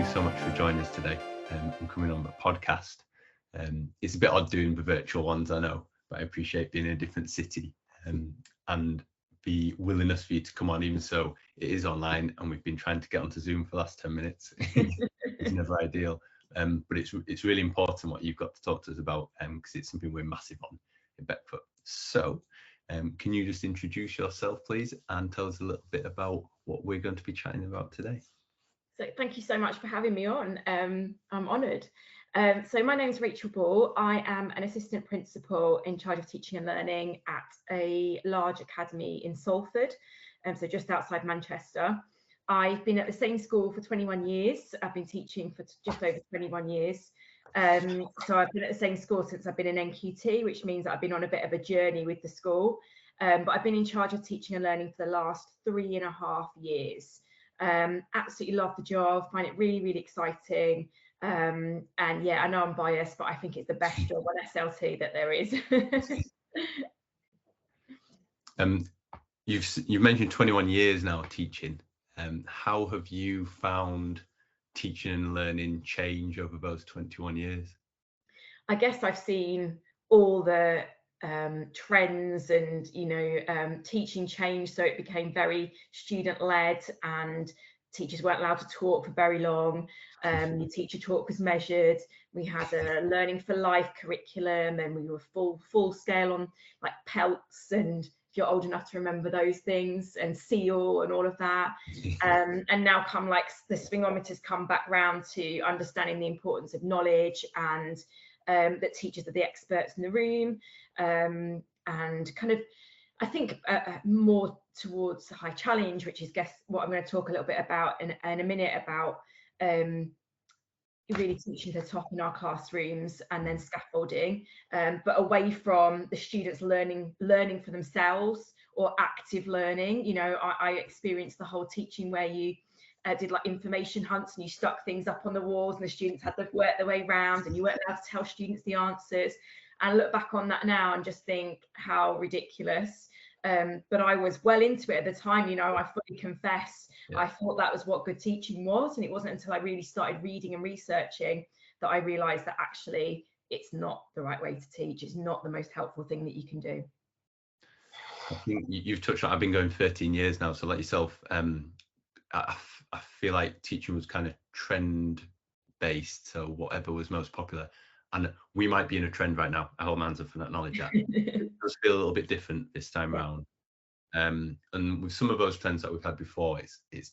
so much for joining us today and coming on the podcast. It's a bit odd doing the virtual ones, I know, but I appreciate being in a different city and the willingness for you to come on, even so it is online and we've been trying to get onto Zoom for the last 10 minutes. It's never ideal, but it's really important what you've got to talk to us about because it's something we're massive on in Beckfoot. So can you just introduce yourself, please, and tell us a little bit about what we're going to be chatting about today? So thank you so much for having me on. I'm honoured. So my name is Rachel Ball. I am an assistant principal in charge of teaching and learning at a large academy in Salford, so just outside Manchester. I've been at the same school for 21 years. I've been teaching for just over 21 years. So I've been at the same school since I've been in NQT, which means that I've been on a bit of a journey with the school. But I've been in charge of teaching and learning for the last 3.5 years. Absolutely love the job, find it really, really exciting. And yeah, I know I'm biased, but I think it's the best job on SLT that there is. You've mentioned 21 years now teaching. How have you found teaching and learning change over those 21 years? I guess I've seen all the trends and teaching change, so it became very student led and teachers weren't allowed to talk for very long. Your teacher talk was measured. We had a learning for life curriculum and we were full scale on like pelts, and if you're old enough to remember those things, and seal and all of that. And now come like the swingometers come back round to understanding the importance of knowledge and that teachers are the experts in the room, and kind of I think more towards high challenge, which is what I'm going to talk a little bit about in a minute, about really teaching to the top in our classrooms, and then scaffolding, but away from the students learning for themselves or active learning. I experienced the whole teaching where you did like information hunts and you stuck things up on the walls and the students had to work their way around and you weren't allowed to tell students the answers. And I look back on that now and just think how ridiculous. But I was well into it at the time. I fully confess, yeah. I thought that was what good teaching was, and it wasn't until I really started reading and researching that I realized that actually it's not the right way to teach. It's not the most helpful thing that you can do. I think you've touched on, I've been going 13 years now, so like yourself, I feel like teaching was kind of trend based, so whatever was most popular, and we might be in a trend right now. I hold my hands up for that knowledge. It does feel a little bit different this time around, and with some of those trends that we've had before, it's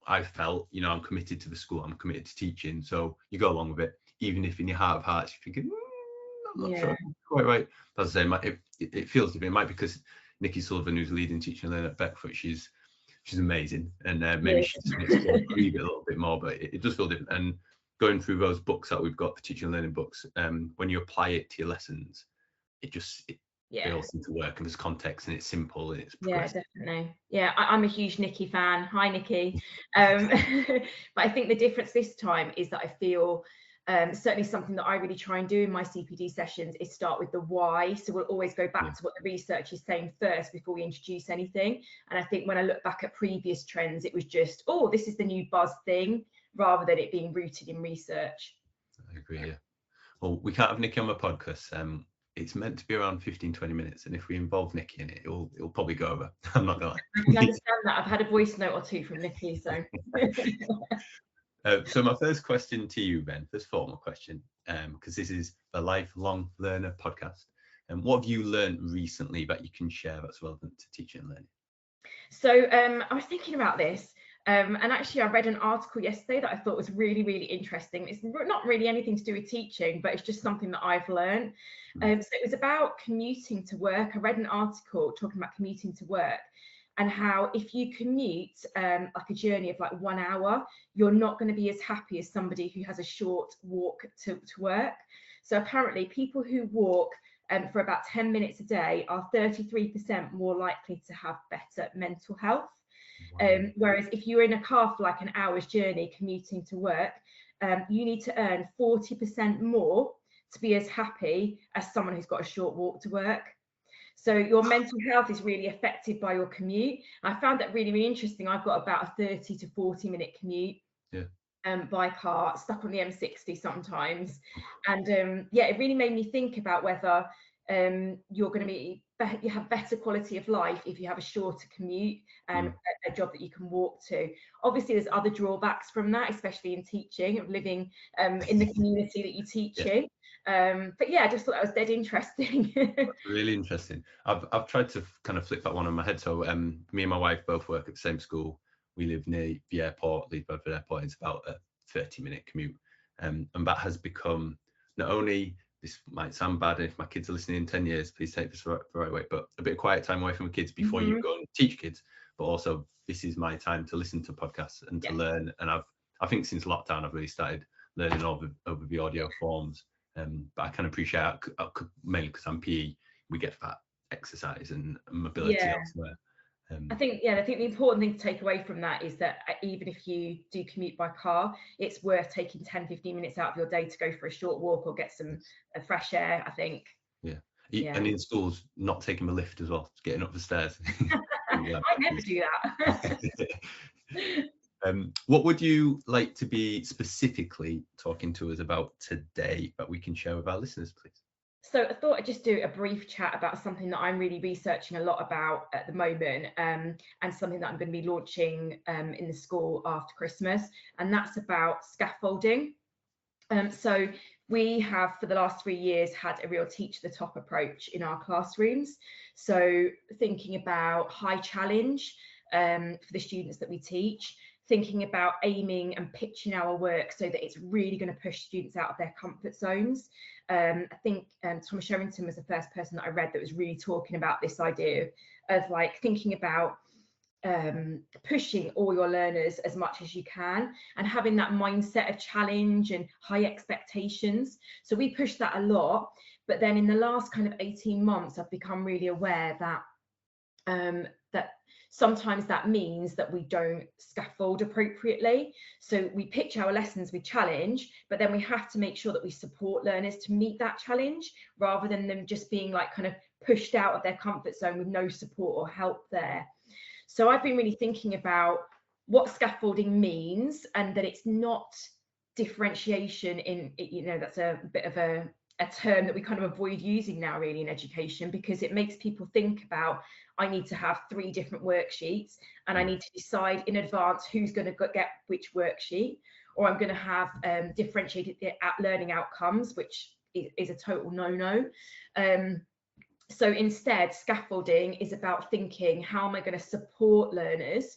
I felt, I'm committed to the school, I'm committed to teaching, so you go along with it, even if in your heart of hearts you're thinking, I'm not sure I'm quite right. But as I say, it feels different. It might be because Nikki Sullivan, who's leading teaching and learning at Beckfoot, she's amazing, and maybe she just needs to read it a little bit more, but it does feel different. And going through those books that we've got, the teaching and learning books, when you apply it to your lessons, they all seem to work, and there's context and it's simple and it's progressive. Definitely. I'm a huge Nikki fan. Hi Nikki. But I think the difference this time is that I feel certainly something that I really try and do in my CPD sessions is start with the why. So we'll always go back to what the research is saying first before we introduce anything. And I think when I look back at previous trends, it was just, this is the new buzz thing, rather than it being rooted in research. I agree, yeah. Well, we can't have Nikki on my podcast. It's meant to be around 15-20 minutes, and if we involve Nikki in it, it'll probably go over. I'm not gonna lie. I can understand that. I've had a voice note or two from Nikki, so. So my first question to you, Ben, first formal question, because this is a lifelong learner podcast, and what have you learned recently that you can share that's relevant to teaching and learning? So I was thinking about this, and actually I read an article yesterday that I thought was really, really interesting. It's not really anything to do with teaching, but it's just something that I've learned. So it was about commuting to work. I read an article talking about commuting to work, and how if you commute like a journey of like 1 hour, you're not going to be as happy as somebody who has a short walk to work. So apparently people who walk for about 10 minutes a day are 33% more likely to have better mental health. Wow. Whereas if you're in a car for like an hour's journey commuting to work, you need to earn 40% more to be as happy as someone who's got a short walk to work. So your mental health is really affected by your commute. I found that really, really interesting. I've got about a 30 to 40 minute commute. Yeah. by car, stuck on the M60 sometimes. And yeah, it really made me think about whether you're going to be you have better quality of life if you have a shorter commute and a job that you can walk to. Obviously there's other drawbacks from that, especially in teaching, of living in the community that you teach in. But yeah, I just thought that was dead interesting. That's really interesting. I've tried to kind of flip that one on my head. So me and my wife both work at the same school. We live near the airport, Leeds Bradford Airport. It's about a 30-minute commute, and that has become, not only, this might sound bad, and if my kids are listening in 10 years, please take this the right way, but a bit of quiet time away from the kids before you go and teach kids. But also, this is my time to listen to podcasts and to learn. And I think since lockdown, I've really started learning over the audio forms. But I can appreciate it, mainly because I'm PE, we get that exercise and mobility elsewhere. I think the important thing to take away from that is that even if you do commute by car, it's worth taking 10-15 minutes out of your day to go for a short walk or get some fresh air, I think. And in schools, not taking the lift as well, getting up the stairs. I never do that. What would you like to be specifically talking to us about today that we can share with our listeners, please? So I thought I'd just do a brief chat about something that I'm really researching a lot about at the moment, and something that I'm going to be launching in the school after Christmas, and that's about scaffolding. So we have, for the last 3 years, had a real teach the top approach in our classrooms. So thinking about high challenge for the students that we teach, thinking about aiming and pitching our work so that it's really going to push students out of their comfort zones. I think Thomas Sherrington was the first person that I read that was really talking about this idea of like thinking about pushing all your learners as much as you can and having that mindset of challenge and high expectations. So we push that a lot, but then in the last kind of 18 months I've become really aware that that sometimes that means that we don't scaffold appropriately. So we pitch our lessons with challenge, but then we have to make sure that we support learners to meet that challenge rather than them just being like kind of pushed out of their comfort zone with no support or help there. So I've been really thinking about what scaffolding means, and that it's not differentiation in, you know, that's a bit of a term that we kind of avoid using now really in education, because it makes people think about, I need to have 3 different worksheets and I need to decide in advance who's going to get which worksheet, or I'm going to have differentiated learning outcomes, which is a total no-no. So instead, scaffolding is about thinking, how am I going to support learners?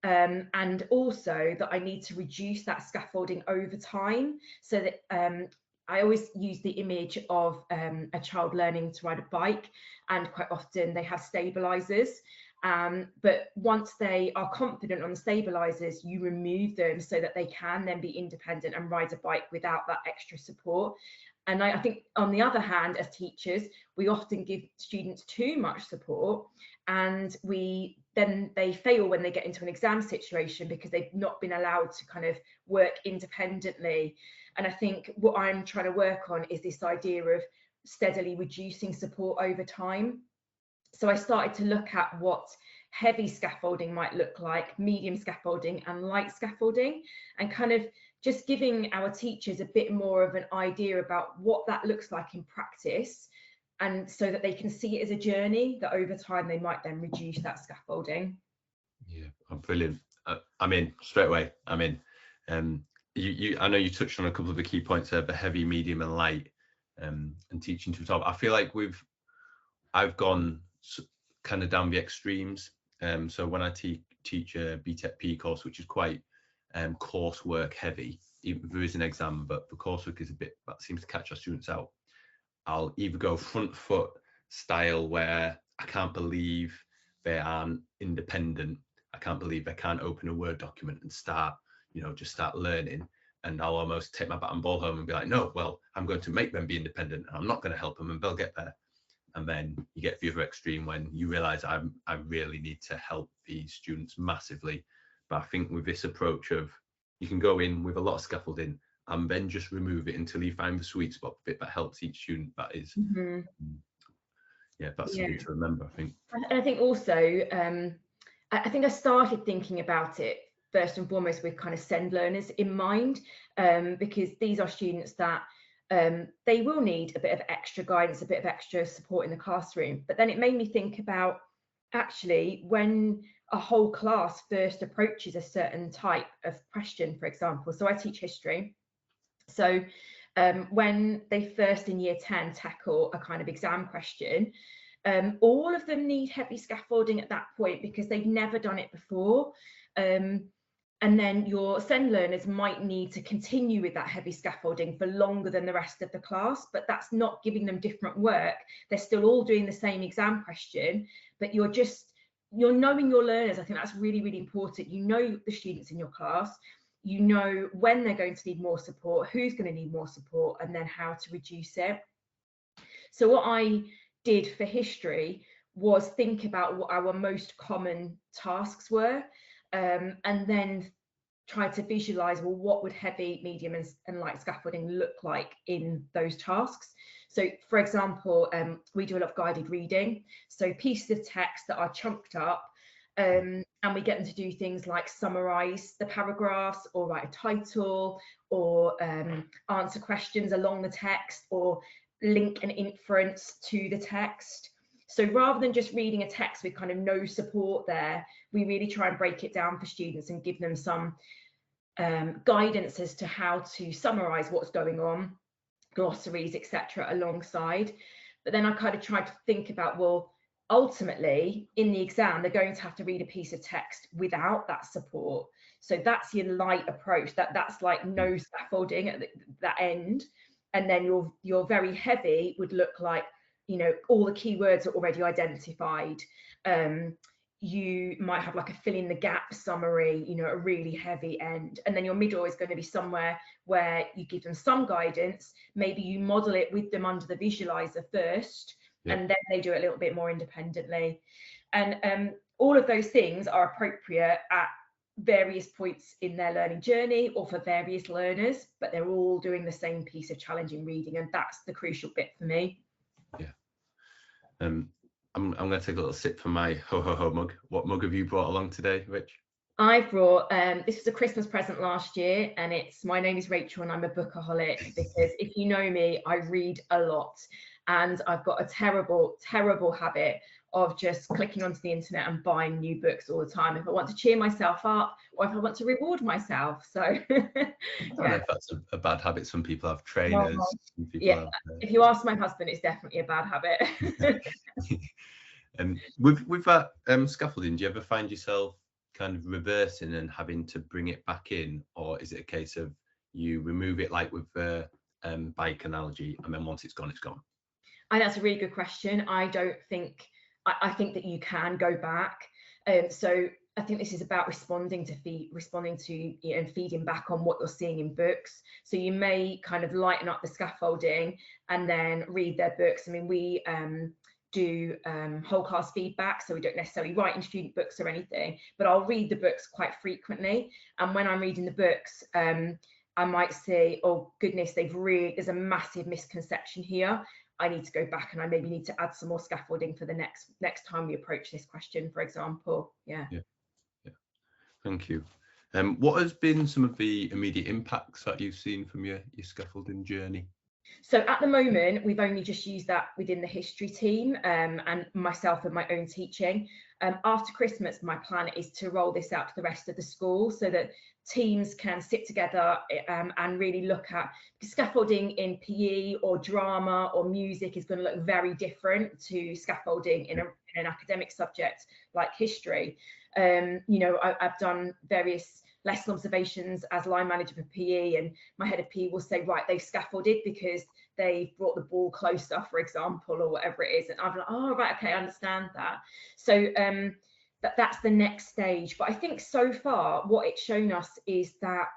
And also that I need to reduce that scaffolding over time, so that I always use the image of a child learning to ride a bike, and quite often they have stabilizers. But once they are confident on the stabilizers, you remove them so that they can then be independent and ride a bike without that extra support. And I think on the other hand, as teachers, we often give students too much support, and then they fail when they get into an exam situation because they've not been allowed to kind of work independently. And I think what I'm trying to work on is this idea of steadily reducing support over time. So I started to look at what heavy scaffolding might look like, medium scaffolding and light scaffolding, and kind of just giving our teachers a bit more of an idea about what that looks like in practice, and so that they can see it as a journey that over time they might then reduce that scaffolding. Yeah, brilliant. I'm in straight away. I'm in. I know you touched on a couple of the key points there, the heavy, medium and light, and teaching to the top. I feel like I've gone kind of down the extremes. So when I teach a BTEC PE course, which is quite coursework heavy, even there is an exam, but the coursework is a bit, that seems to catch our students out. I'll either go front foot style, where I can't believe they aren't independent. I can't believe they can't open a Word document and start learning. And I'll almost take my bat and ball home and be like, no, well, I'm going to make them be independent and I'm not going to help them and they'll get there. And then you get the other extreme when you realize I really need to help these students massively. But I think with this approach of, you can go in with a lot of scaffolding and then just remove it until you find the sweet spot bit that helps each student. That is, that's something to remember, I think. And I think also, I think I started thinking about it first and foremost with kind of SEND learners in mind, because these are students that they will need a bit of extra guidance, a bit of extra support in the classroom. But then it made me think about, actually, when a whole class first approaches a certain type of question, for example, so I teach history. So when they first in year 10 tackle a kind of exam question, all of them need heavy scaffolding at that point because they've never done it before. And then your SEND learners might need to continue with that heavy scaffolding for longer than the rest of the class, but that's not giving them different work. They're still all doing the same exam question, but you're knowing your learners. I think that's really, really important. You know the students in your class, you know when they're going to need more support, who's going to need more support, and then how to reduce it. So what I did for history was think about what our most common tasks were, and then try to visualize, well, what would heavy, medium and light scaffolding look like in those tasks. So for example, we do a lot of guided reading, so pieces of text that are chunked up, and we get them to do things like summarize the paragraphs, or write a title, or answer questions along the text, or link an inference to the text. So rather than just reading a text with kind of no support there, we really try and break it down for students and give them some guidance as to how to summarize what's going on, glossaries, etc., alongside. But then I kind of tried to think about, well, ultimately in the exam they're going to have to read a piece of text without that support. So that's your light approach, that's like no scaffolding at that end. And then your very heavy would look like, you know, all the keywords are already identified. You might have like a fill in the gap summary, you know, a really heavy end. And then your middle is going to be somewhere where you give them some guidance. Maybe you model it with them under the visualizer first, and then they do it a little bit more independently. And all of those things are appropriate at various points in their learning journey or for various learners, but they're all doing the same piece of challenging reading, and that's the crucial bit for me. I'm going to take a little sip from my ho ho ho mug. What mug have you brought along today, Rich? I brought this was a Christmas present last year, and it's "My name is Rachel and I'm a bookaholic," because if you know me, I read a lot, and I've got a terrible habit of just clicking onto the internet and buying new books all the time if I want to cheer myself up or if I want to reward myself. So I don't know if that's a bad habit. Some people have trainers. Some people have, if you ask my husband, it's definitely a bad habit. And with that scaffolding, do you ever find yourself kind of reversing and having to bring it back in, or is it a case of you remove it like with the bike analogy, and then once it's gone, it's gone? That's a really good question. I think that you can go back. So I think this is about responding to you know, and feeding back on what you're seeing in books. So you may kind of lighten up the scaffolding and then read their books. I mean, we do whole class feedback, so we don't necessarily write in student books or anything, but I'll read the books quite frequently. And when I'm reading the books, I might say, oh goodness, there's a massive misconception here. I need to go back and I maybe need to add some more scaffolding for the next time we approach this question, for example. Yeah. Thank you. What has been some of the immediate impacts that you've seen from your scaffolding journey? So at the moment, we've only just used that within the history team, and myself and my own teaching. After Christmas, my plan is to roll this out to the rest of the school so that teams can sit together and really look at scaffolding in PE or drama or music is going to look very different to scaffolding in an academic subject like history. You know, I've done various lesson observations as line manager for PE, and my head of PE will say, right, they've scaffolded because they brought the ball closer, for example, or whatever it is. And I'm like, oh, right, okay, I understand that. So that's the next stage. But I think so far what it's shown us is that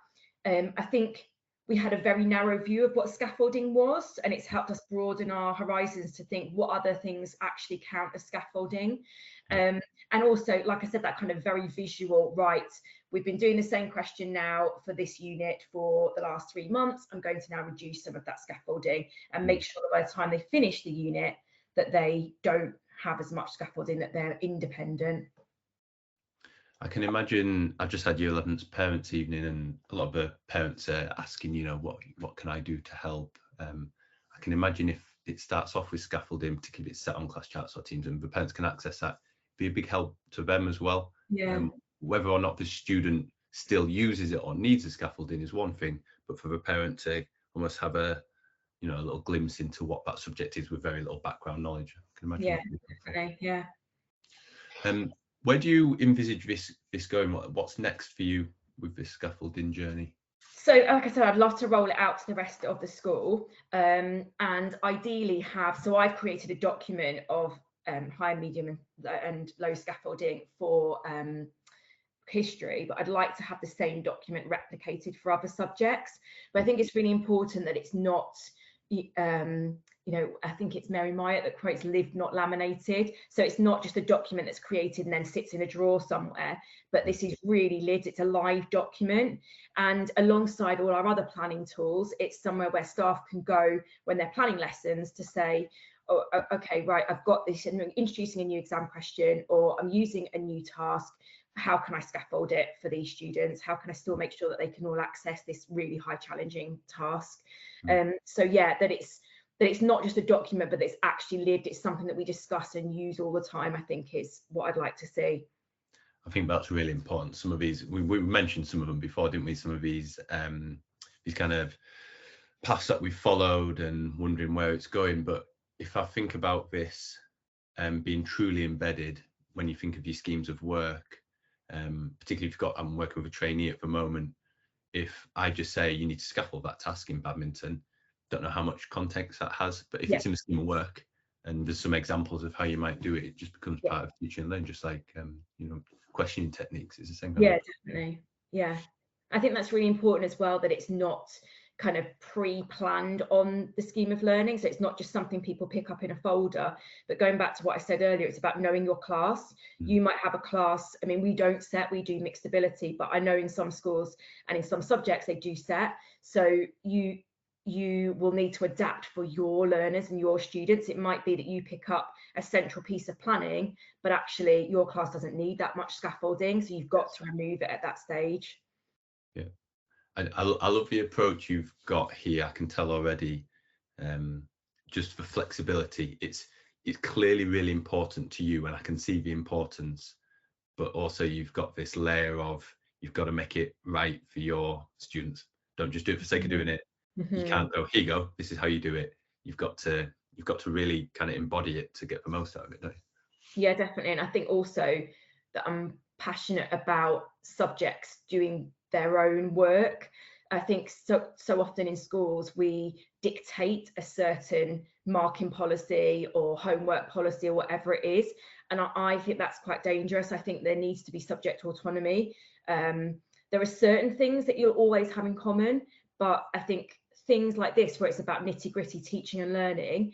I think we had a very narrow view of what scaffolding was, and it's helped us broaden our horizons to think what other things actually count as scaffolding. And also, like I said, that kind of very visual, right, we've been doing the same question now for this unit for the last 3 months. I'm going to now reduce some of that scaffolding and make sure that by the time they finish the unit that they don't have as much scaffolding, that they're independent. I can imagine. I've just had year 11's parents' evening, and a lot of the parents are asking, what can I do to help? I can imagine if it starts off with scaffolding, particularly if it's set on class charts or teams, and the parents can access that, be a big help to them as well. Yeah. Whether or not the student still uses it or needs the scaffolding is one thing, but for the parent to almost have a little glimpse into what that subject is with very little background knowledge, I can imagine. Yeah, definitely. Yeah. Where do you envisage this going? What's next for you with this scaffolding journey? So, like I said, I'd love to roll it out to the rest of the school, and ideally have. So, I've created a document of high, medium, and low scaffolding for history, but I'd like to have the same document replicated for other subjects. But I think it's really important that it's not. I think it's Mary Myatt that quotes "lived, not laminated." So it's not just a document that's created and then sits in a drawer somewhere, but this is really lived. It's a live document, and alongside all our other planning tools, it's somewhere where staff can go when they're planning lessons to say, oh, okay, right, I've got this, and I'm introducing a new exam question, or I'm using a new task. How can I scaffold it for these students? How can I still make sure that they can all access this really high challenging task? So yeah, that it's not just a document, but it's actually lived. It's something that we discuss and use all the time, I think, is what I'd like to see. I think that's really important. Some of these, we mentioned some of them before, didn't we? Some of these kind of paths that we've followed and wondering where it's going. But if I think about this being truly embedded, when you think of your schemes of work, particularly if I'm working with a trainee at the moment, if I just say you need to scaffold that task in badminton, don't know how much context that has, but if it's in a scheme of work and there's some examples of how you might do it, it just becomes part of teaching and learning, just like questioning techniques is the same. Definitely. Yeah, I think that's really important as well, that it's not kind of pre-planned on the scheme of learning. So it's not just something people pick up in a folder, but going back to what I said earlier, it's about knowing your class. You might have a class, I mean, we don't set, we do mixed ability, but I know in some schools and in some subjects they do set. So you will need to adapt for your learners and your students. It might be that you pick up a central piece of planning, but actually your class doesn't need that much scaffolding, so you've got to remove it at that stage. Yeah, I love the approach you've got here. I can tell already, just for flexibility, it's clearly really important to you, and I can see the importance, but also you've got this layer of, you've got to make it right for your students. Don't just do it for the sake of doing it. You can't go, here you go, this is how you do it. You've got to really kind of embody it to get the most out of it, don't you? Yeah, definitely. And I think also that I'm passionate about subjects doing their own work. I think so often in schools we dictate a certain marking policy or homework policy or whatever it is, and I think that's quite dangerous. I think there needs to be subject autonomy. There are certain things that you'll always have in common, but I think things like this, where it's about nitty-gritty teaching and learning,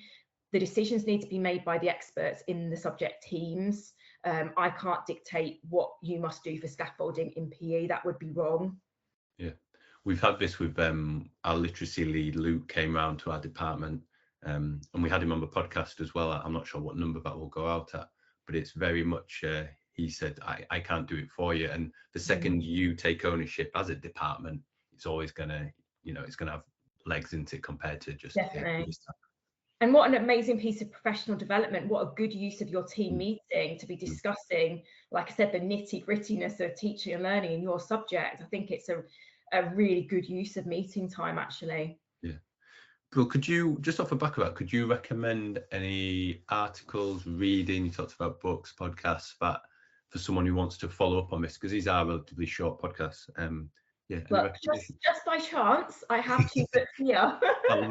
the decisions need to be made by the experts in the subject teams. I can't dictate what you must do for scaffolding in PE. That would be wrong. Yeah, we've had this with our literacy lead, Luke, came round to our department, and we had him on the podcast as well. I'm not sure what number that will go out at, but it's very much, he said, I can't do it for you. And the second you take ownership as a department, it's always going to, it's going to have legs into it compared to just Definitely. And what an amazing piece of professional development. What a good use of your team meeting to be discussing, like I said, the nitty-grittiness of teaching and learning in your subject. I think it's a really good use of meeting time, actually. Yeah. Well, could you, just off the back of that, could you recommend any articles, reading? You talked about books, podcasts, that for someone who wants to follow up on this, because these are relatively short podcasts. Yeah. Well, just by chance, I have two books here. So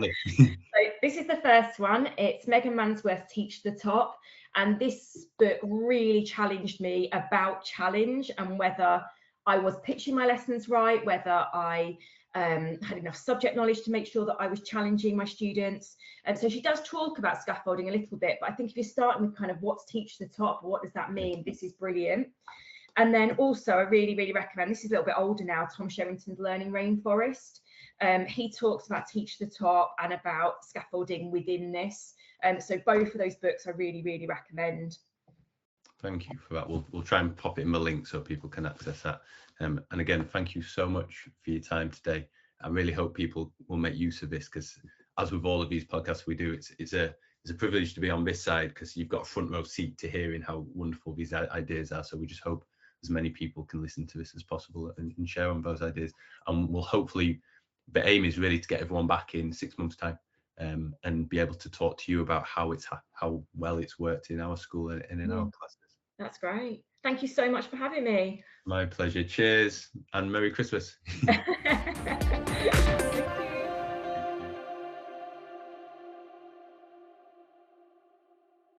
this is the first one. It's Megan Mansworth's Teach the Top. And this book really challenged me about challenge and whether I was pitching my lessons right, whether I had enough subject knowledge to make sure that I was challenging my students. And so she does talk about scaffolding a little bit, but I think if you're starting with kind of what's Teach the Top, what does that mean? This is brilliant. And then also I really, really recommend, this is a little bit older now, Tom Sherrington's Learning Rainforest. He talks about Teach the Top and about scaffolding within this. So both of those books I really, really recommend. Thank you for that. We'll try and pop it in the link so people can access that. And again, thank you so much for your time today. I really hope people will make use of this, because as with all of these podcasts we do, it's a privilege to be on this side, because you've got a front row seat to hearing how wonderful these ideas are. So we just hope as many people can listen to this as possible and share on those ideas. And we'll hopefully, the aim is really to get everyone back in 6 months' time. And be able to talk to you about how well it's worked in our school and in our classes. That's great. Thank you so much for having me. My pleasure. Cheers and Merry Christmas.